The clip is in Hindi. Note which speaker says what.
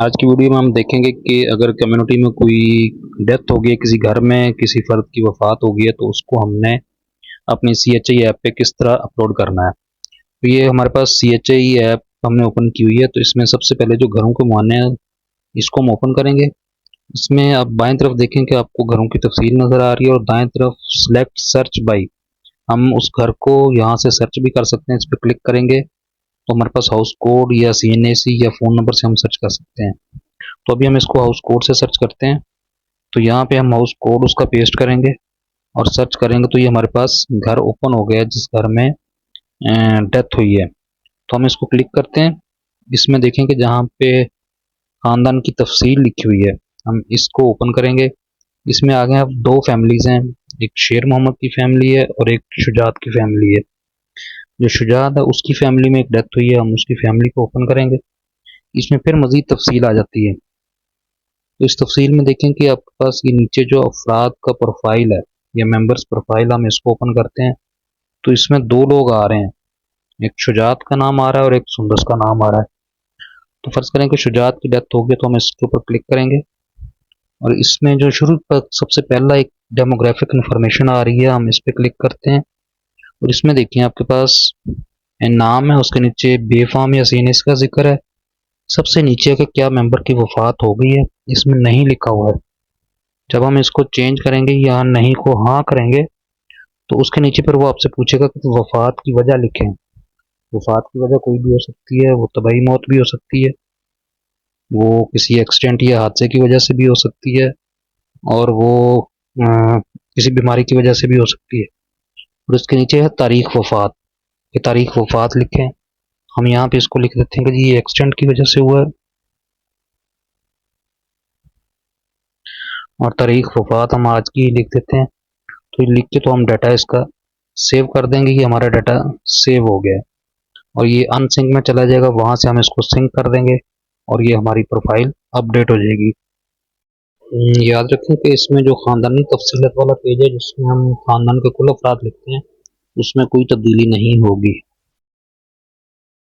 Speaker 1: आज की वीडियो में हम देखेंगे कि अगर कम्युनिटी में कोई डेथ हो गई है, किसी घर में किसी फर्द की वफात हो गई है, तो उसको हमने अपनी CHI ऐप पे किस तरह अपलोड करना है। तो ये हमारे पास CHI ऐप हमने ओपन की हुई है। तो इसमें सबसे पहले जो घरों के मुआयने हैं, इसको हम ओपन करेंगे। इसमें आप बाएं तरफ देखें कि आपको घरों की तफसील नज़र आ रही है, और दाएं तरफ सिलेक्ट सर्च बाई, हम उस घर को यहाँ से सर्च भी कर सकते हैं। इस पर क्लिक करेंगे तो हमारे पास हाउस कोड या CNAC या फ़ोन नंबर से हम सर्च कर सकते हैं। तो अभी हम इसको हाउस कोड से सर्च करते हैं। तो यहाँ पे हम हाउस कोड उसका पेस्ट करेंगे और सर्च करेंगे, तो ये हमारे पास घर ओपन हो गया है जिस घर में डेथ हुई है। तो हम इसको क्लिक करते हैं। इसमें देखेंगे जहाँ पे ख़ानदान की तफसील लिखी हुई है, हम इसको ओपन करेंगे। इसमें आगे अब दो फैमिलीज़ हैं, एक शेर मोहम्मद की फैमिली है और एक शुजात की फैमिली है। जो शुजात है उसकी फैमिली में एक डेथ हुई है, हम उसकी फैमिली को ओपन करेंगे। इसमें फिर मज़ीद तफसील आ जाती है। तो इस तफसील में देखें कि आपके पास ये नीचे जो अफराद का प्रोफाइल है या मेंबर्स प्रोफाइल, हम इसको ओपन करते हैं। तो इसमें दो लोग आ रहे हैं, एक शुजात का नाम आ रहा है और एक सुंदस का नाम आ रहा है। तो फर्ज करें कि शुजात की डेथ होगी, तो हम इसके ऊपर क्लिक करेंगे और इसमें जो शुरू पर सबसे पहला एक डेमोग्राफिक इंफॉर्मेशन आ रही है, हम इस पर क्लिक करते हैं। और इसमें देखिए आपके पास नाम है, उसके नीचे बेफाम या सीनेस का जिक्र है। सबसे नीचे का क्या मेंबर की वफात हो गई है, इसमें नहीं लिखा हुआ है। जब हम इसको चेंज करेंगे या नहीं को हाँ करेंगे, तो उसके नीचे पर वो आपसे पूछेगा कि वफात की वजह लिखें। वफात की वजह कोई भी हो सकती है, वो तबाही मौत भी हो सकती है, वो किसी एक्सीडेंट या हादसे की वजह से भी हो सकती है, और वो किसी बीमारी की वजह से भी हो सकती है। और उसके नीचे है तारीख वफात, ये तारीख वफात लिखें। हम यहाँ पे इसको लिख देते हैं कि जी ये एक्सीडेंट की वजह से हुआ है, और तारीख वफात हम आज की लिख देते हैं। तो ये लिख के तो हम डाटा इसका सेव कर देंगे कि हमारा डाटा सेव हो गया है, और ये अनसिंक में चला जाएगा। वहाँ से हम इसको सिंक कर देंगे और ये हमारी प्रोफाइल अपडेट हो जाएगी। याद रखें कि इसमें जो ख़ानदानी तफसीलत वाला पेज है, जिसमें हम ख़ानदान के कुल अफराद लिखते हैं, उसमें कोई तब्दीली नहीं होगी।